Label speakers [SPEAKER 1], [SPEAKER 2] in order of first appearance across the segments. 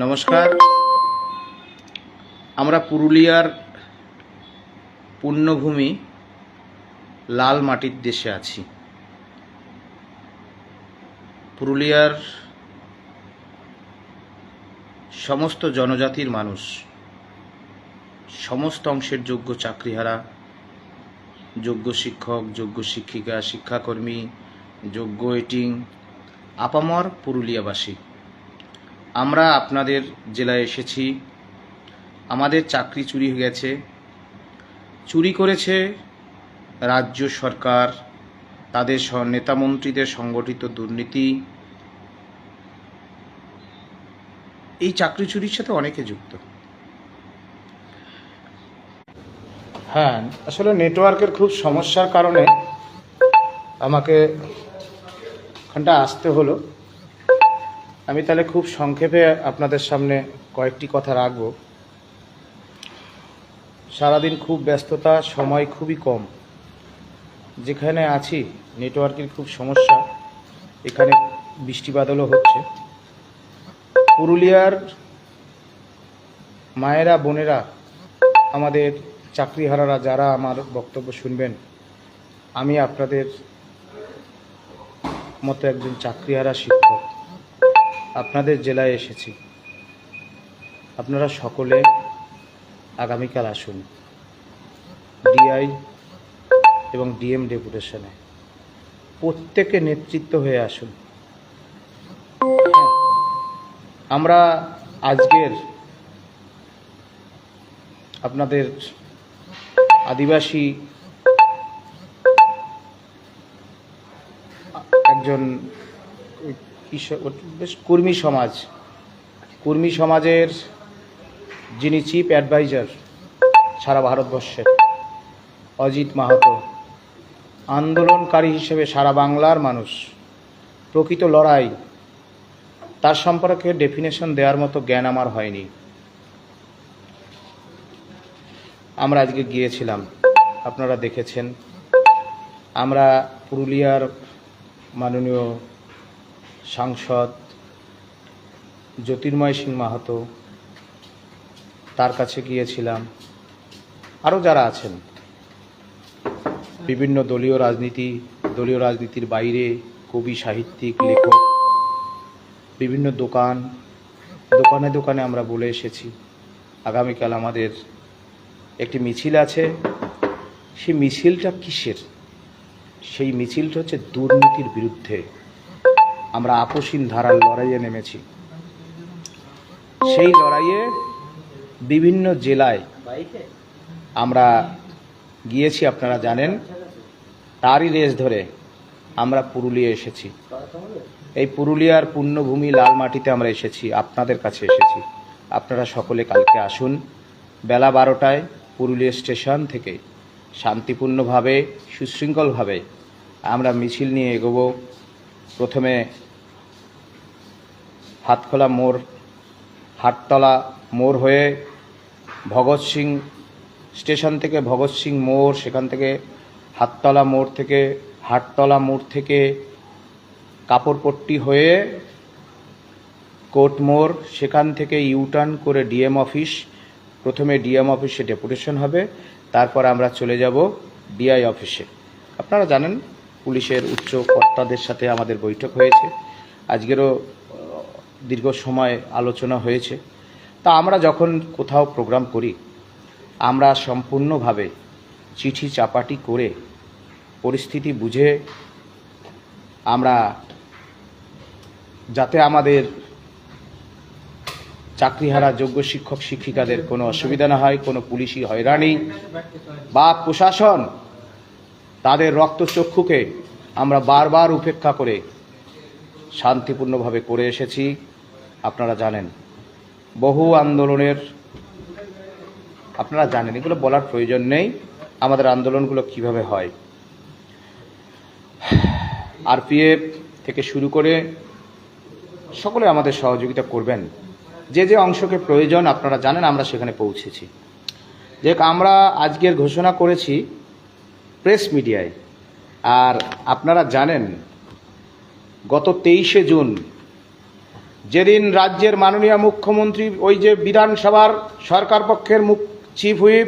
[SPEAKER 1] নমস্কার। আমরা পুরুলিয়ার পুণ্যভূমি লাল মাটির দেশে আছি। পুরুলিয়ার সমস্ত জনজাতির মানুষ, সমস্ত অংশের যোগ্য চাকরিহারা, যোগ্য শিক্ষক, যোগ্য শিক্ষিকা, শিক্ষাকর্মী, যোগ্য এটিং, আপামর পুরুলিয়াবাসী, আমরা আপনাদের জেলায় এসেছি। আমাদের চাকরি চুরি হয়ে গেছে। চুরি করেছে রাজ্য সরকার, তাদের নেতামন্ত্রীদের সংগঠিত দুর্নীতি। এই চাকরি চুরির সাথে অনেকে যুক্ত। হ্যাঁ, আসলে নেটওয়ার্কের খুব সমস্যার কারণে আমাকে ওখানটা আসতে হলো। আমি তাহলে খুব সংক্ষেপে আপনাদের সামনে কয়েকটি কথা রাখব। সারাদিন খুব ব্যস্ততা, সময় খুবই কম। যেখানে আছি নেটওয়ার্কের খুব সমস্যা, এখানে বৃষ্টি বাদলও হচ্ছে। পুরুলিয়ার মায়েরা, বোনেরা, আমাদের চাকরিহারারা যারা আমার বক্তব্য শুনবেন, আমি আপনাদের মতো একজন চাকরিহারা শিক্ষক আপনাদের জেলায় এসেছি। আপনারা সকলে আগামীকাল আসুন ডিআই এবং ডিএম ডেপুটেশনে, প্রত্যেকে নেতৃত্ব হয়ে আসুন। আমরা আজকের আপনাদের আদিবাসী একজন কর্মী সমাজের যিনি চিফ অ্যাডভাইজার সারা ভারতবর্ষে, অজিত মাহাতো, আন্দোলনকারী হিসেবে সারা বাংলার মানুষ, প্রকৃত লড়াই, তার সম্পর্কে ডেফিনেশন দেওয়ার মতো জ্ঞান আমার হয়নি। আমরা আজকে গিয়েছিলাম, আপনারা দেখেছেন। আমরা পুরুলিয়ার মাননীয় সাংসদ জ্যোতির্ময় সিং মাহাতো, তার কাছে গিয়েছিলাম। আরও যারা আছেন, বিভিন্ন দলীয় রাজনীতির বাইরে কবি, সাহিত্যিক, লেখক, বিভিন্ন দোকানে আমরা বলে এসেছি আগামীকাল আমাদের একটি মিছিল আছে। সেই মিছিলটা কিসের? সেই মিছিলটা হচ্ছে দুর্নীতির বিরুদ্ধে। আমরা আপসীন ধারার লড়াইয়ে নেমেছি। সেই লড়াইয়ে বিভিন্ন জেলায় আমরা গিয়েছি, আপনারা জানেন। তারই রেস ধরে আমরা পুরুলিয়া এসেছি। এই পুরুলিয়ার পুণ্যভূমি লাল মাটিতে আমরা এসেছি, আপনাদের কাছে এসেছি। আপনারা সকলে কালকে আসুন বেলা 12টায় পুরুলিয়া স্টেশন থেকে শান্তিপূর্ণভাবে, সুশৃঙ্খলভাবে আমরা মিছিল নিয়ে এগোব। প্রথমে হাটতলা মোড় হয়ে ভগৎ সিং স্টেশন থেকে ভগৎ সিং মোড়, সেখান থেকে হাটতলা মোড় থেকে কাপড়পট্টি হয়ে কোর্ট মোড়, সেখান থেকে ইউটার্ন করে ডিএম অফিস। প্রথমে ডিএম অফিসে ডেপুটেশন হবে, তারপর আমরা চলে যাব ডিআই অফিসে। আপনারা জানেন পুলিশের উচ্চ কর্তাদের সাথে আমাদের বৈঠক হয়েছে, আজকেরও দীর্ঘ সময় আলোচনা হয়েছে। তা আমরা যখন কোথাও প্রোগ্রাম করি, আমরা সম্পূর্ণভাবে চিঠি চাপাটি করে পরিস্থিতি বুঝে, আমরা যাতে আমাদের চাকরিহারা যোগ্য শিক্ষক শিক্ষিকাদের কোনো অসুবিধা না হয়, কোনো পুলিশি হয়রানি বা প্রশাসন তাদের রক্তচক্ষুকে আমরা বারবার উপেক্ষা করে শান্তিপূর্ণভাবে করে এসেছি। আপনারা জানেন বহু আন্দোলনের, আপনারা জানেন, এগুলো বলার প্রয়োজন নেই আমাদের আন্দোলনগুলো কিভাবে হয়। আরপিএফ থেকে শুরু করে সকলে আমাদের সহযোগিতা করবেন। যে যে অংশকে প্রয়োজন আপনারা জানেন, আমরা সেখানে পৌঁছেছি। যে আমরা আজকের ঘোষণা করেছি প্রেস মিডিয়ায়, আর আপনারা জানেন গত 23শে জুন যেদিন রাজ্যের মাননীয় মুখ্যমন্ত্রী ওই যে বিধানসভার সরকার পক্ষের চিফ হুইপ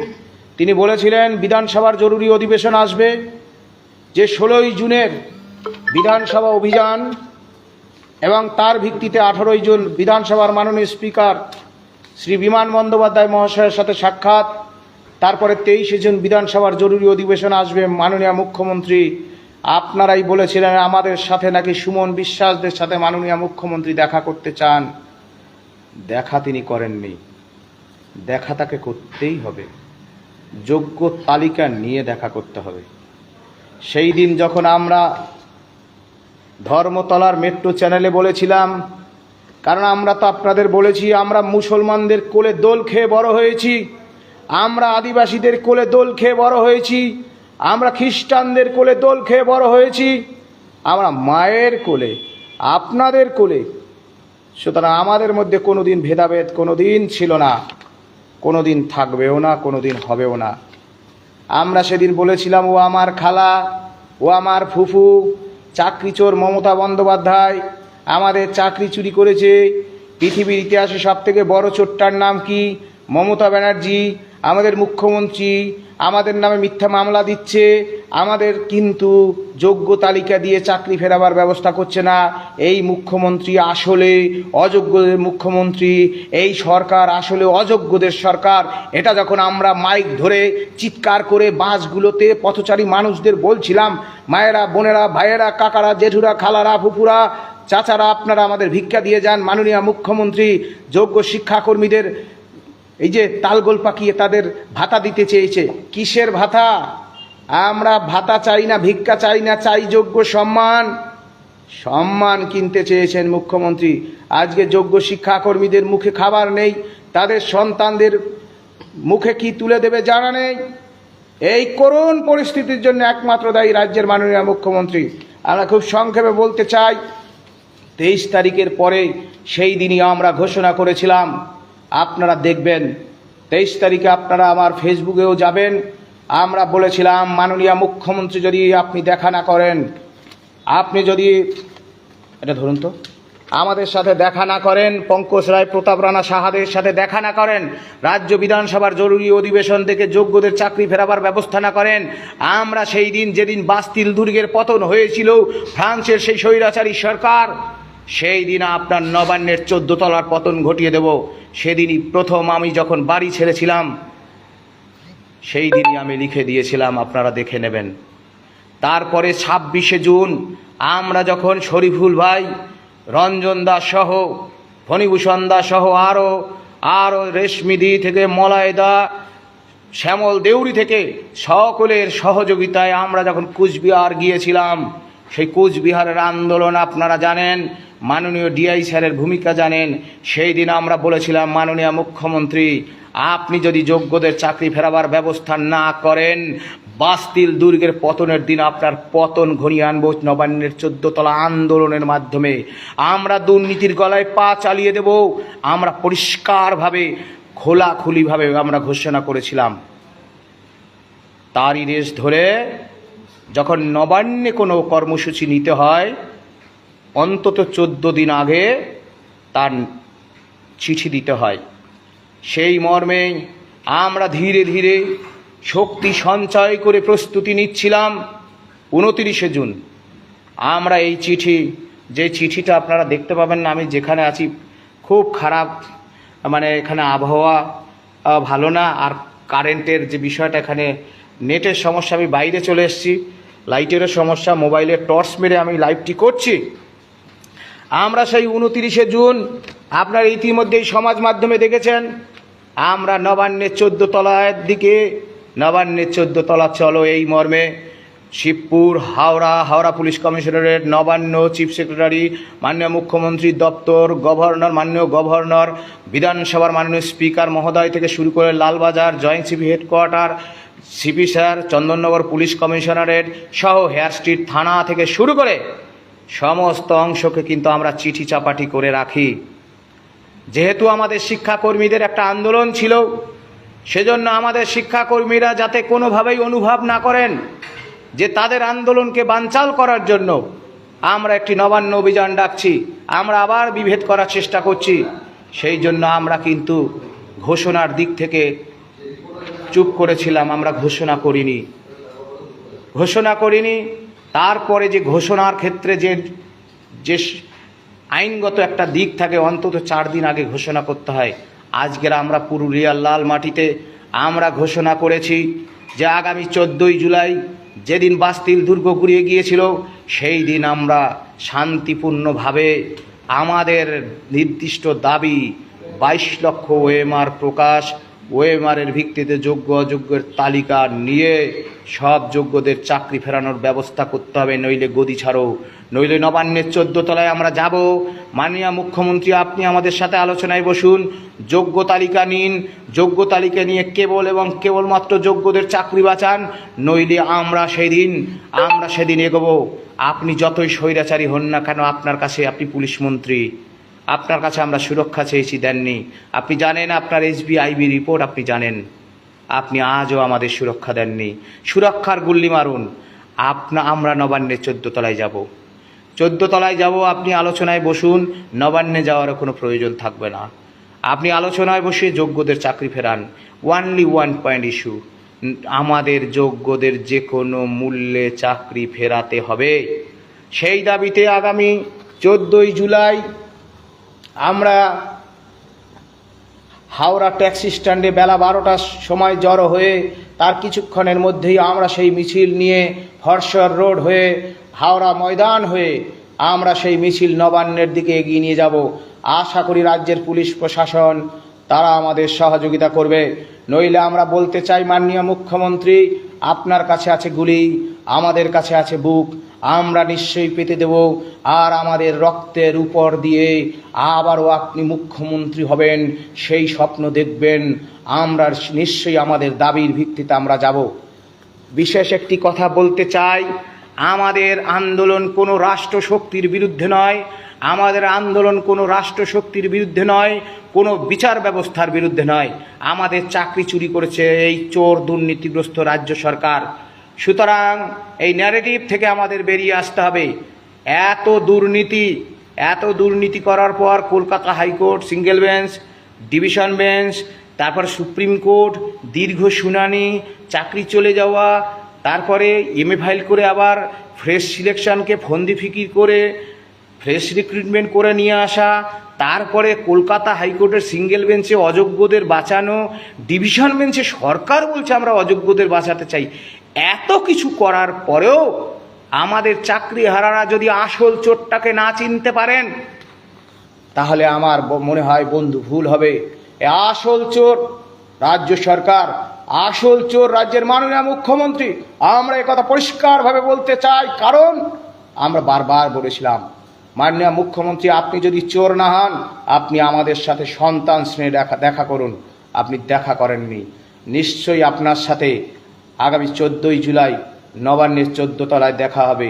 [SPEAKER 1] তিনি বলেছিলেন বিধানসভার জরুরি অধিবেশন আসবে, যে 16ই জুনের বিধানসভা অভিযান এবং তার ভিত্তিতে 18ই জুন বিধানসভার মাননীয় স্পিকার শ্রী বিমান বন্দ্যোপাধ্যায় মহাশয়ের সাথে সাক্ষাৎ, তারপরে 23শে জুন বিধানসভার জরুরি অধিবেশন আসবে। মাননীয় মুখ্যমন্ত্রী আপনারাই বলেছিলেন আমাদের সাথে নাকি সুমন বিশ্বাসদের সাথে মাননীয় মুখ্যমন্ত্রী দেখা করতে চান। দেখা তিনি করেননি, দেখা তাকে করতেই হবে, যোগ্য তালিকা নিয়ে দেখা করতে হবে। সেই দিন যখন আমরা ধর্মতলার মেট্রো চ্যানেলে বলেছিলাম, কারণ আমরা তো আপনাদের বলেছি আমরা মুসলমানদের কোলে দোল খেয়ে বড় হয়েছি, আমরা আদিবাসীদের কোলে দোল খেয়ে বড় হয়েছি, আমরা খ্রিস্টানদের কোলে দোল খেয়ে বড় হয়েছি, আমরা মায়ের কোলে, আপনাদের কোলে। সুতরাং আমাদের মধ্যে কোনোদিন ভেদাভেদ কোনোদিন ছিল না, কোনোদিন থাকবেও না, কোনোদিন হবেও না। আমরা সেদিন বলেছিলাম ও আমার খালা, ও আমার ফুফু, চাকরিচোর মমতা বন্দ্যোপাধ্যায় আমাদের চাকরি চুরি করেছে। পৃথিবীর ইতিহাসে সবথেকে বড় চোরটার নাম কি? মমতা ব্যানার্জি। আমাদের মুখ্যমন্ত্রী আমাদের নামে মিথ্যা মামলা দিচ্ছে, আমাদের কিন্তু যোগ্য তালিকা দিয়ে চাকরি ফেরাবার ব্যবস্থা করছে না। এই মুখ্যমন্ত্রী আসলে অযোগ্যদের মুখ্যমন্ত্রী, এই সরকার আসলে অযোগ্যদের সরকার। এটা যখন আমরা মাইক ধরে চিৎকার করে বাসগুলোতে পথচারী মানুষদের বলছিলাম, মায়েরা, বোনেরা, ভাইয়েরা, কাকারা, জেঠুরা, খালারা, ফুপুরা, চাচারা, আপনারা আমাদের ভিক্ষা দিয়ে যান। মাননীয় মুখ্যমন্ত্রী যোগ্য শিক্ষাকর্মীদের এই যে তালগোল পাকিয়ে তাদের ভাতা দিতে চেয়েছে। কিসের ভাতা? আমরা ভাতা চাই না, ভিক্ষা চাই না, চাই যোগ্য সম্মান। সম্মান কিনতে চেয়েছেন মুখ্যমন্ত্রী। আজকে যোগ্য শিক্ষাকর্মীদের মুখে খাবার নেই, তাদের সন্তানদের মুখে কি তুলে দেবে জানা নেই। এই করুণ পরিস্থিতির জন্য একমাত্র দায়ী রাজ্যের মাননীয় মুখ্যমন্ত্রী। আমরা খুব সংক্ষেপে বলতে চাই, 23 তারিখের পরে সেই দিনই আমরা ঘোষণা করেছিলাম, আপনারা দেখবেন 23 তারিখে আপনারা আমার ফেসবুকেও যাবেন। আমরা বলেছিলাম মাননীয় মুখ্যমন্ত্রী যদি আপনি দেখা না করেন, আপনি যদি এটা ধরুন তো আমাদের সাথে দেখা না করেন, পঙ্কজ রায়, প্রতাপ রানা সাহাদের সাথে দেখা না করেন, রাজ্য বিধানসভার জরুরি অধিবেশন থেকে যোগ্যদের চাকরি ফেরাবার ব্যবস্থা না করেন, আমরা সেই দিন যেদিন বাস্তিল দুর্গের পতন হয়েছিল ফ্রান্সের সেই স্বৈরাচারী সরকার, সেই দিন আপনার নবান্নের 14 তলার পতন ঘটিয়ে দেব। সেদিনই প্রথম আমি যখন বাড়ি ছেড়েছিলাম, সেই দিনই আমি লিখে দিয়েছিলাম, আপনারা দেখে নেবেন। তারপরে 26শে জুন আমরা যখন শরীফুল ভাই, রঞ্জন দাস সহ, ফণীভূষণ দাস সহ আরও রেশমিদি থেকে মলয়দা, শ্যামল দেউরি থেকে সকলের সহযোগিতায় আমরা যখন কুচবিহার গিয়েছিলাম, সেই কুচবিহারের আন্দোলন আপনারা জানেন, মাননীয় ডিআই স্যারের ভূমিকা জানেন। সেই দিন আমরা বলেছিলাম মাননীয় মুখ্যমন্ত্রী আপনি যদি যোগ্যদের চাকরি ফেরাবার ব্যবস্থা না করেন, বাস্তিল দুর্গের পতনের দিন আপনার পতন ঘনিয়ে আনবো নবান্নের 14 তলা আন্দোলনের মাধ্যমে। আমরা দুর্নীতির গলায় পা চালিয়ে দেব। আমরা পরিষ্কারভাবে খোলাখুলিভাবে আমরা ঘোষণা করেছিলাম। তারই রেশ ধরে যখন নবান্নে কোনো কর্মসূচি নিতে হয়, অন্তত 14 দিন আগে তার চিঠি দিতে হয়। সেই মর্মে আমরা ধীরে ধীরে শক্তি সঞ্চয় করে প্রস্তুতি নিচ্ছিলাম। 29শে জুন আমরা এই চিঠি, যে চিঠিটা আপনারা দেখতে পাবেন না, আমি যেখানে আছি খুব খারাপ, মানে এখানে আবহাওয়া ভালো না, আর কারেন্টের যে বিষয়টা, এখানে নেটের সমস্যা, আমি বাইরে চলে এসেছি, লাইটেরও সমস্যা, মোবাইলের টর্চ মেরে আমি লাইভটি করছি। আমরা সেই 29শে জুন আপনারা ইতিমধ্যেই সমাজ মাধ্যমে দেখেছেন, আমরা নবান্নের 14 তলার দিকে, নবান্নের 14 তলা চলো এই মর্মে Shibpur, Howrah police commissionerate, Nabanna, chief secretary, মাননীয় মুখ্যমন্ত্রীর দপ্তর, গভর্নর, মাননীয় গভর্নর, বিধানসভার মাননীয় স্পিকার মহোদয় থেকে শুরু করে Lalbazar joint CP headquarter, CP sir, Chandannagar police commissionerate সহ হেয়ার স্ট্রিট থানা থেকে শুরু করে সমস্ত অংশকে কিন্তু আমরা চিঠি চাপাটি করে রাখি। যেহেতু আমাদের শিক্ষাকর্মীদের একটা আন্দোলন ছিল, সেজন্য আমাদের শিক্ষাকর্মীরা যাতে কোনোভাবেই অনুভব না করেন যে তাদের আন্দোলনকে বানচাল করার জন্য আমরা একটি নবান্ন অভিযান ডাকছি, আমরা আবার বিভেদ করার চেষ্টা করছি। সেই জন্য আমরা কিন্তু ঘোষণার দিক থেকে চুপ করেছিলাম, আমরা ঘোষণা করিনি। তারপরে যে ঘোষণার ক্ষেত্রে যে আইনগত একটা দিক থাকে, অন্তত 4 দিন আগে ঘোষণা করতে হয়। আজকের আমরা পুরুলিয়ার লাল মাটিতে আমরা ঘোষণা করেছি যে আগামী 14ই জুলাই, যেদিন বাস্তিল দুর্গ গুড়িয়ে গিয়েছিল, সেই দিন আমরা শান্তিপূর্ণভাবে আমাদের নির্দিষ্ট দাবি 22 লক্ষ ওএমআর প্রকাশ, ওএমআরের ভিত্তিতে যোগ্য অযোগ্যের তালিকা নিয়ে সব যোগ্যদের চাকরি ফেরানোর ব্যবস্থা করতে হবে, নইলে গদি ছাড়ো, নইলে নবান্নের 14 তলায় আমরা যাব। মাননীয় মুখ্যমন্ত্রী, আপনি আমাদের সাথে আলোচনায় বসুন, যোগ্য তালিকা নিন, যোগ্য তালিকা নিয়ে কেবল এবং কেবলমাত্র যোগ্যদের চাকরি বাঁচান, নইলে আমরা সেদিন এগোবো। আপনি যতই স্বৈরাচারী হন না কেন, আপনার কাছে, আপনি পুলিশ মন্ত্রী, আপনার কাছে আমরা সুরক্ষা চেয়েছি, দেননি। আপনি জানেন, আপনার SBIB রিপোর্ট আপনি জানেন, আপনি আজও আমাদের সুরক্ষা দেননি। সুরক্ষার গুল্লি মারুন। আমরা নবান্নের 14 তলায় যাব, 14 তলায় যাব। আপনি আলোচনায় বসুন, নবান্নে যাওয়ারও কোনো প্রয়োজন থাকবে না। আপনি আলোচনায় বসে যোগ্যদের চাকরি ফেরান। ওয়ানলি ওয়ান পয়েন্ট ইস্যু, আমাদের যোগ্যদের যে কোনো মূল্যে চাকরি ফেরাতে হবে। সেই দাবিতে আগামী 14ই জুলাই আমরা হাওড়া ট্যাক্সি স্ট্যান্ডে বেলা 12টার সময় জড়ো হয়ে তার কিছুক্ষণের মধ্যেই আমরা সেই মিছিল নিয়ে ফরসর রোড হয়ে হাওড়া ময়দান হয়ে আমরা সেই মিছিল নবান্নের দিকে এগিয়ে নিয়ে যাব। আশা করি রাজ্যের পুলিশ প্রশাসন তারা আমাদের সহযোগিতা করবে। নইলে আমরা বলতে চাই, মাননীয় মুখ্যমন্ত্রী, আপনার কাছে আছে গুলি, আমাদের কাছে আছে বুক, আমরা নিশ্চয়ই পেতে দেব। আর আমাদের রক্তের উপর দিয়ে আবারও আপনি মুখ্যমন্ত্রী হবেন, সেই স্বপ্ন দেখবেন। আমরা নিশ্চয়ই আমাদের দাবির ভিত্তিতে আমরা যাব। বিশেষ একটি কথা বলতে চাই, আমাদের আন্দোলন কোনো রাষ্ট্রশক্তির বিরুদ্ধে নয়, আমাদের আন্দোলন কোনো রাষ্ট্রশক্তির বিরুদ্ধে নয়, কোনো বিচার ব্যবস্থার বিরুদ্ধে নয়। আমাদের চাকরি চুরি করেছে এই চোর দুর্নীতিগ্রস্ত রাজ্য সরকার। সুতরাং এই ন্যারেটিভ থেকে আমাদের বেরিয়ে আসতে হবে। এত দুর্নীতি করার পর Kolkata high court single bench, division bench, তারপর সুপ্রিম কোর্ট, দীর্ঘ শুনানি, চাকরি চলে যাওয়া, তারপরে MA ফাইল করে আবার ফ্রেশ সিলেকশনকে ফন্দি ফিকির করে ফ্রেশ রিক্রুটমেন্ট করে নিয়ে আসা, তারপরে কলকাতা হাইকোর্টের সিঙ্গেল বেঞ্চে অযোগ্যদের বাঁচানো, ডিভিশন বেঞ্চে সরকার বলছে আমরা অযোগ্যদের বাঁচাতে চাই। এত কিছু করার পরেও আমাদের চাকরি হারারা যদি আসল চোরটাকে না চিনতে পারেন, তাহলে আমার মনে হয় বন্ধু ভুল হবে। আসল চোর রাজ্য সরকার, আসল চোর রাজ্যের মাননীয় মুখ্যমন্ত্রী। আমরা একথা পরিষ্কারভাবে বলতে চাই, কারণ আমরা বারবার বলেছিলাম, মাননীয় মুখ্যমন্ত্রী, আপনি যদি চোর না হন, আপনি আমাদের সাথে সন্তান স্নেহে দেখা করুন। আপনি দেখা করেননি। নিশ্চয়ই আপনার সাথে আগামী 14ই জুলাই নবান্নের 14 তলায় দেখা হবে।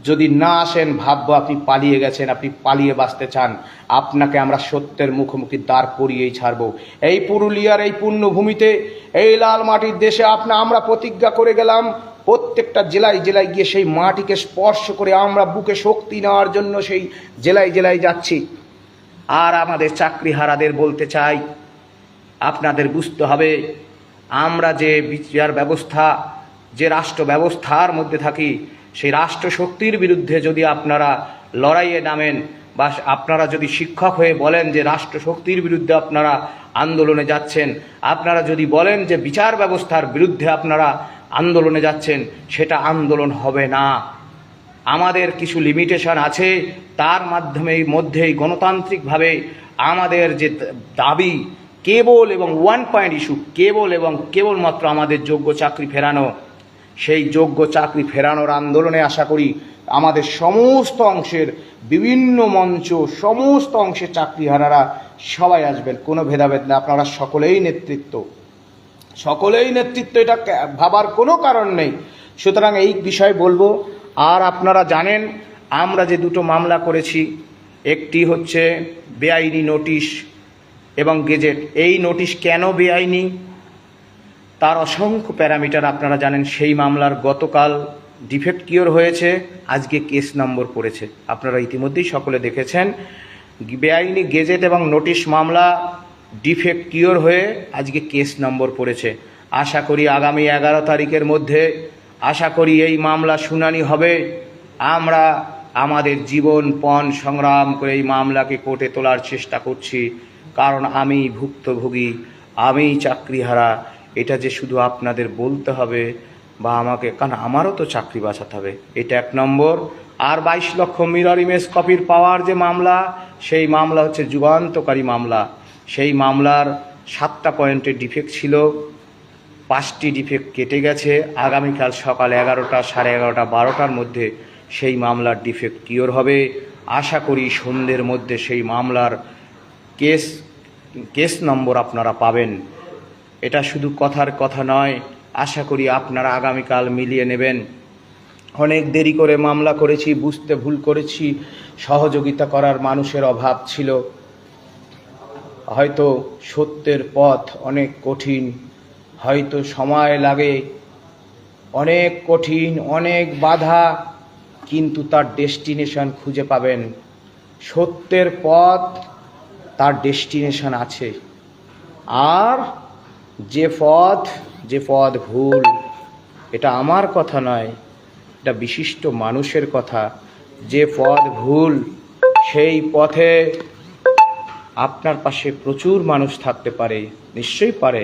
[SPEAKER 1] যদি না আসেন, ভাববো আপনি পালিয়ে গেছেন, আপনি পালিয়ে বাঁচতে চান। আপনাকে আমরা সত্যের মুখোমুখি দাঁড় করিয়েই ছাড়ব। এই পুরুলিয়ার এই পুণ্যভূমিতে, এই লাল মাটির দেশে আমরা প্রতিজ্ঞা করে গেলাম, প্রত্যেকটা জেলায় জেলায় গিয়ে সেই মাটিকে স্পর্শ করে আমরা বুকে শক্তি নেওয়ার জন্য সেই জেলায় জেলায় যাচ্ছি। আর আমাদের চাকরিহারাদের বলতে চাই, আপনাদের বুঝতে হবে, আমরা যে বিচার ব্যবস্থা, যে রাষ্ট্র ব্যবস্থার মধ্যে থাকি, সেই রাষ্ট্রশক্তির বিরুদ্ধে যদি আপনারা লড়াইয়ে নামেন, বা আপনারা যদি শিক্ষক হয়ে বলেন যে রাষ্ট্রশক্তির বিরুদ্ধে আপনারা আন্দোলনে যাচ্ছেন, আপনারা যদি বলেন যে বিচার ব্যবস্থার বিরুদ্ধে আপনারা আন্দোলনে যাচ্ছেন, সেটা আন্দোলন হবে না। আমাদের কিছু লিমিটেশন আছে, তার মধ্যেই গণতান্ত্রিকভাবে আমাদের যে দাবি, কেবল এবং ওয়ান পয়েন্ট ইস্যু, কেবল এবং কেবলমাত্র আমাদের যোগ্য চাকরি ফেরানো। সেই যোগ্য চাকরি ফেরানোর আন্দোলনে আশা করি আমাদের সমস্ত অংশের বিভিন্ন মঞ্চ, সমস্ত অংশের চাকরিহারারা সবাই আসবেন, কোনো ভেদাভেদ না। আপনারা সকলেই নেতৃত্ব, এটা ভাবার কোনো কারণ নেই। সুতরাং এই বিষয় বলবো। আর আপনারা জানেন, আমরা যে দুটো মামলা করেছি, একটি হচ্ছে বেআইনি নোটিশ এবং গেজেট। এই নোটিশ কেন বেআইনি, তার অসংখ্য প্যারামিটার আপনারা জানেন। সেই মামলার গতকাল ডিফেক্ট কিওর হয়েছে, আজকে কেস নম্বর পড়েছে। আপনারা ইতিমধ্যেই সকলে দেখেছেন, বেআইনি গেজেট এবং নোটিশ মামলা ডিফেক্ট কিওর হয়ে আজকে কেস নম্বর পড়েছে। আশা করি আগামী 11 তারিখের মধ্যে আশা করি এই মামলা শুনানি হবে। আমরা আমাদের জীবনপণ সংগ্রাম করে এই মামলাকে কোর্টে তোলার চেষ্টা করছি, কারণ আমি ভুক্তভোগী, আমি চাকরিহারা। এটা যে শুধু আপনাদের বলতে হবে বা আমাকে, কারণ আমারও তো চাকরি বাঁচাতে হবে, এটা 1 নম্বর। আর 22 লক্ষ মিরর ইমেজ কপির পাওয়ার যে মামলা, সেই মামলা হচ্ছে যুগান্তকারী মামলা। সেই মামলার 7টা পয়েন্টের ডিফেক্ট ছিল, 5টি ডিফেক্ট কেটে গেছে। আগামীকাল সকাল 11টা, 11:30, 12টার মধ্যে সেই মামলার ডিফেক্ট কিওর হবে। আশা করি সন্ধ্যের মধ্যে সেই মামলার কেস নম্বর আপনারা পাবেন। এটা শুধু কথার কথা নয়, আশা করি আপনারা আগামীকাল মিলিয়ে নেবেন। অনেক দেরি করে মামলা করেছি, বুঝতে ভুল করেছি, সহযোগিতা করার মানুষের অভাব ছিল। হয়তো সত্যের পথ অনেক কঠিন, হয়তো সময় লাগে, অনেক কঠিন, অনেক বাধা, কিন্তু তার ডেস্টিনেশন খুঁজে পাবেন। সত্যের পথ, তার ডেস্টিনেশন আছে। আর যে পথ ভুল, এটা আমার কথা নয়, এটা বিশিষ্ট মানুষের কথা। যে পথ ভুল, সেই পথে আপনার পাশে প্রচুর মানুষ থাকতে পারে, নিশ্চয়ই পারে,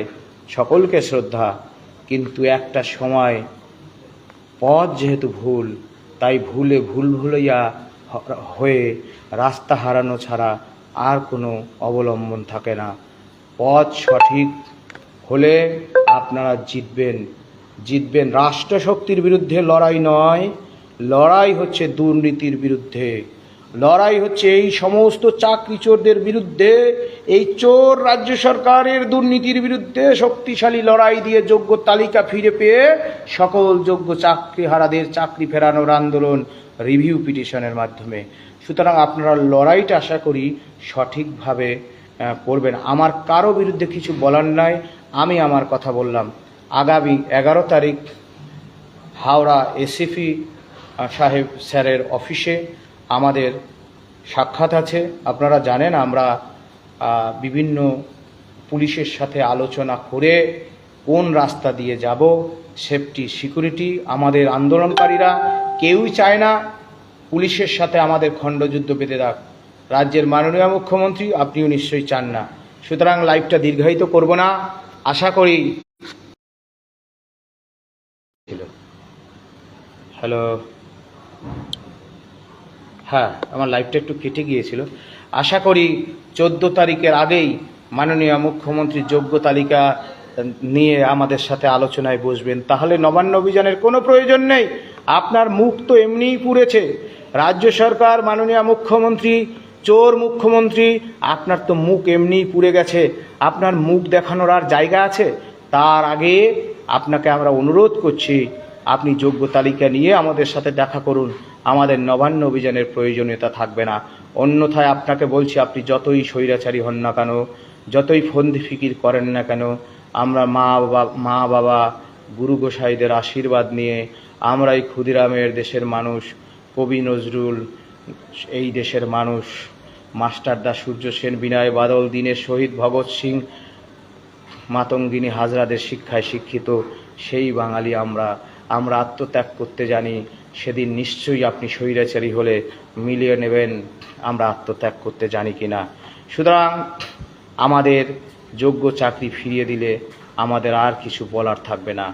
[SPEAKER 1] সকলকে শ্রদ্ধা। কিন্তু একটা সময় পথ যেহেতু ভুল, তাই ভুলইয়া হয়ে রাস্তা হারানো ছাড়া আর কোনো অবলম্বন থাকে না। পথ সঠিক হলে আপনারা জিতবেন। রাষ্ট্রশক্তির বিরুদ্ধে লড়াই নয়, লড়াই হচ্ছে দুর্নীতির বিরুদ্ধে, লড়াই হচ্ছে এই সমস্ত চাকরিচোরদের বিরুদ্ধে, এই চোর রাজ্য সরকারের দুর্নীতির বিরুদ্ধে শক্তিশালী লড়াই দিয়ে যোগ্য তালিকা ফিরে পেয়ে সকল যোগ্য চাকরিহারাদের চাকরি ফেরানোর আন্দোলন রিভিউ পিটিশনের মাধ্যমে। সুতরাং আপনারা লড়াইটা আশা করি সঠিকভাবে করবেন। আমার কারো বিরুদ্ধে কিছু বলার নাই, আমি আমার কথা বললাম। আগামী 11 তারিখ হাওড়া এসিপি সাহেব স্যারের অফিসে আমাদের সাক্ষাৎ আছে। আপনারা জানেন আমরা বিভিন্ন পুলিশের সাথে আলোচনা করে কোন রাস্তা দিয়ে যাব, সেফটি সিকিউরিটি, আমাদের আন্দোলনকারীরা কেউই চায় না পুলিশের সাথে আমাদের খণ্ডযুদ্ধ বেঁধে রাখ। রাজ্যের মাননীয় মুখ্যমন্ত্রী, আপনিও নিশ্চয়ই চান না। সুতরাং লাইভটা দীর্ঘায়িত করব না, আশা করি। হ্যালো, হ্যাঁ, আমার লাইভটা একটু কেটে গিয়েছিল। আশা করি 14 তারিখের আগেই মাননীয় মুখ্যমন্ত্রী যোগ্য তালিকা নিয়ে আমাদের সাথে আলোচনায় বসবেন। তাহলে নবান্ন অভিযানের কোনো প্রয়োজন নেই। আপনার মুখ তো এমনিই পুড়েছে। রাজ্য সরকার, মাননীয় মুখ্যমন্ত্রী, চোর মুখ্যমন্ত্রী, আপনার তো মুখ এমনিই পুড়ে গেছে। আপনার মুখ দেখানোর আর জায়গা আছে? তার আগে আপনাকে আমরা অনুরোধ করছি, আপনি যোগ্য তালিকা নিয়ে আমাদের সাথে দেখা করুন। আমাদের নবান্ন অভিযানের প্রয়োজনীয়তা থাকবে না। অন্যথায় আপনাকে বলছি, আপনি যতই স্বৈরাচারী হন না কেন, যতই ফন্দি ফিকির করেন না কেন, আমরা মা বাবা গুরু গোসাইদের আশীর্বাদ নিয়ে আমরা এই ক্ষুদিরামের দেশের মানুষ, কবি নজরুল এই দেশের মানুষ, মাস্টারদা সূর্য সেন, বিনয় বাদল, দীনেশ শহীদ, ভগৎ সিং, মাতঙ্গিনী হাজরাদের শিক্ষায় শিক্ষিত সেই বাঙালি আমরা আত্মত্যাগ করতে জানি। সেদিন নিশ্চয়ই আপনি স্বৈরাচারী হলে মিলিয়ে নেবেন আমরা আত্মত্যাগ করতে জানি কিনা। সুতরাং আমাদের যোগ্য চাকরি ফিরিয়ে দিলে আমাদের আর কিছু বলার থাকবে না।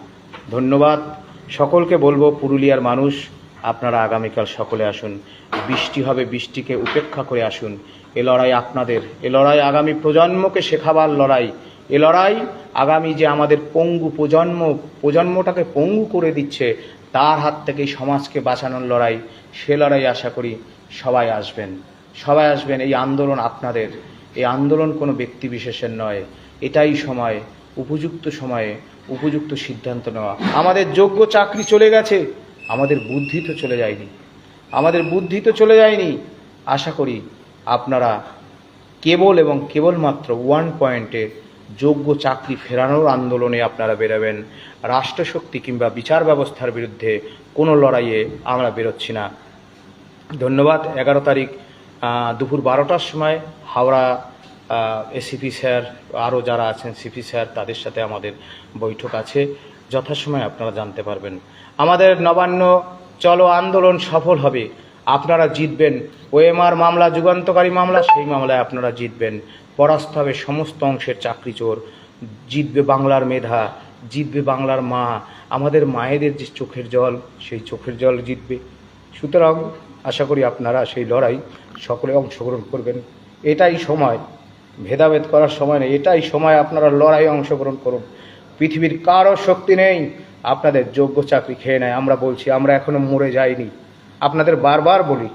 [SPEAKER 1] ধন্যবাদ সকলকে। বলবো, পুরুলিয়ার মানুষ আপনারা আগামীকাল সকলে আসুন। বৃষ্টি হবে, বৃষ্টিকে উপেক্ষা করে আসুন। এ লড়াই আপনাদের, এ লড়াই আগামী প্রজন্মকে শেখাবার লড়াই। এ লড়াই আগামী যে আমাদের পঙ্গু প্রজন্মটাকে পঙ্গু করে দিচ্ছে, তার হাত থেকে সমাজকে বাঁচানোর লড়াই। সে লড়াই আশা করি সবাই আসবেন। এই আন্দোলন আপনাদের, এই আন্দোলন কোনো ব্যক্তি বিশেষের নয়। এটাই সময়, উপযুক্ত সময়ে উপযুক্ত সিদ্ধান্ত নেওয়া। আমাদের যোগ্য চাকরি চলে গেছে, আমাদের বুদ্ধি তো চলে যায়নি। আশা করি আপনারা কেবলমাত্র 1 পয়েন্টে যোগ্য চাকরি ফেরানোর আন্দোলনে আপনারা বেরোবেন। রাষ্ট্রশক্তি কিংবা বিচার ব্যবস্থার বিরুদ্ধে কোনো লড়াইয়ে আমরা বেরোচ্ছি না। ধন্যবাদ। 11 তারিখ দুপুর 12টার সময় হাওড়া এসিপি স্যার, আরও যারা আছেন সিপি স্যার, তাদের সাথে আমাদের বৈঠক আছে। যথাসময়ে আপনারা জানতে পারবেন। আমাদের নবান্ন চলো আন্দোলন সফল হবে, আপনারা জিতবেন। ওএমআর মামলা যুগান্তকারী মামলা, সেই মামলায় আপনারা জিতবেন। পরাস্ত হবে সমস্ত অংশের চাকরি চোর, জিতবে বাংলার মেধা, জিতবে বাংলার মা। আমাদের মায়েদের যে চোখের জল, সেই চোখের জল জিতবে। সুতরাং আশা করি আপনারা সেই লড়াই সকলে অংশগ্রহণ করবেন। এটাই সময়, ভেদাভেদ করার সময় নেই, এটাই সময় আপনারা লড়াই অংশগ্রহণ করুন। পৃথিবীর কারো শক্তি নেই আপনাদের যোগ্য চাকরি খেয়ে নেয়। আমরা বলছি, আমরা এখনো মরে যাইনি। আপনাদের বারবার বলি,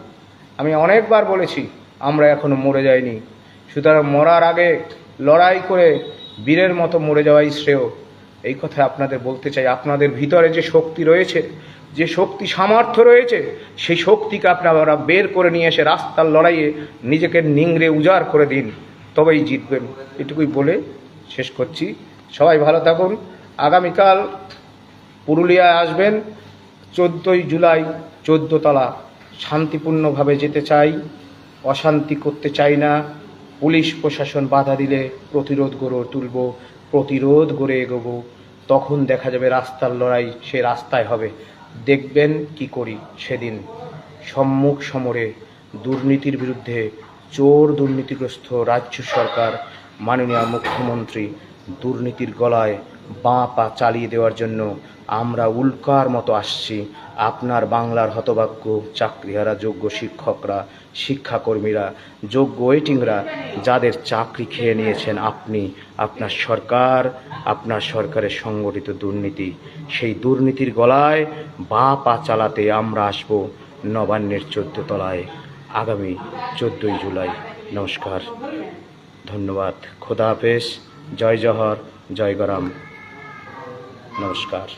[SPEAKER 1] আমি অনেকবার বলেছি, আমরা এখনো মরে যাইনি। সুতরাং মরার আগে লড়াই করে বীরের মতো মরে যাওয়াই শ্রেয়। এই কথা আপনাদের বলতে চাই। আপনাদের ভিতরে যে শক্তি রয়েছে, যে শক্তি সামর্থ্য রয়েছে, সেই শক্তিকে আপনারা বের করে নিয়ে এসে রাস্তার লড়াইয়ে নিজেকে নিংড়ে উজাড় করে দিন, তবেই জিতবেন। এটুকুই বলে শেষ করছি। সবাই ভালো থাকুন। আগামীকাল পুরুলিয়ায় আসবেন, 14ই জুলাই 14 তলা। শান্তিপূর্ণভাবে যেতে চাই, অশান্তি করতে চাই না। পুলিশ প্রশাসন বাধা দিলে প্রতিরোধ গড়ে তুলব, প্রতিরোধ গড়ে এগোবো। তখন দেখা যাবে রাস্তার লড়াই সে রাস্তায় হবে। দেখবেন কি করি সেদিন। সম্মুখ সমরে দুর্নীতির বিরুদ্ধে চোর দুর্নীতিগ্রস্ত রাজ্য সরকার, মাননীয় মুখ্যমন্ত্রী দুর্নীতির গলায় বাঁ পা চালিয়ে দেওয়ার জন্য আমরা উল্কার মতো আসছি। আপনার বাংলার হতভাগ্য চাকরিহারা যোগ্য শিক্ষকরা, শিক্ষাকর্মীরা, যোগ্য ওয়েটিংরা, যাদের চাকরি খেয়ে নিয়েছেন আপনি, আপনার সরকার, আপনার সরকারের সংগঠিত দুর্নীতি, সেই দুর্নীতির গলায় বাঁ পা চালাতে আমরা আসব নবান্নের 14 তলায় আগামী 14ই জুলাই। নমস্কার, ধন্যবাদ, খোদা হাফেজ, জয় জহর, জয় গরাম, নমস্কার।